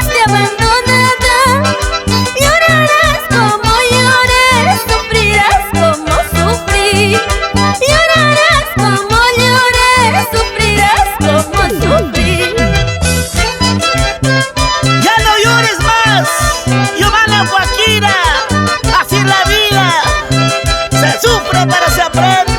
dejaste abandonada. Llorarás como lloré, sufrirás como sufrí. Llorarás como lloré, sufrirás como sufrí. Ya no llores más, Giovanna Guajira. Así es la vida, se sufre pero se aprende.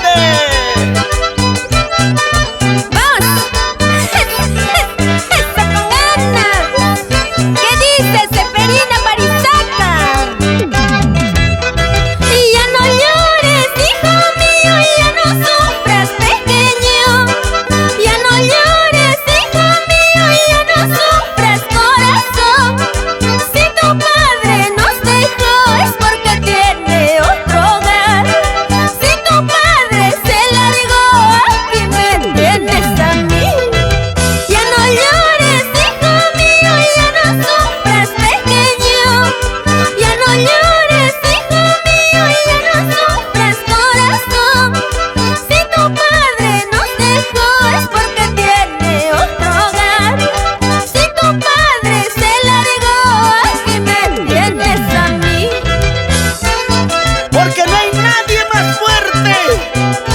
Porque no hay nadie más fuerte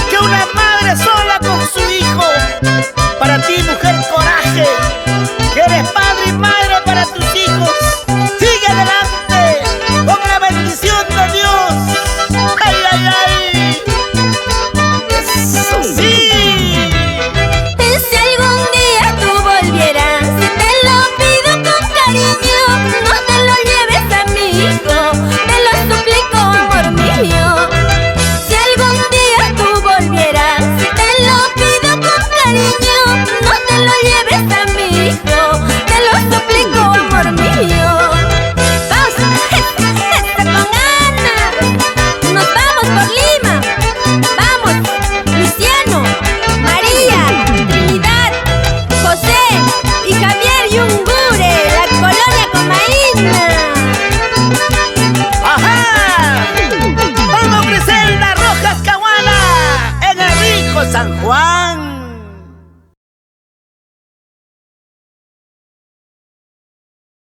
que una madre sola con su hijo. Para ti, mujer, coraje, que eres padre y madre para tus hijos.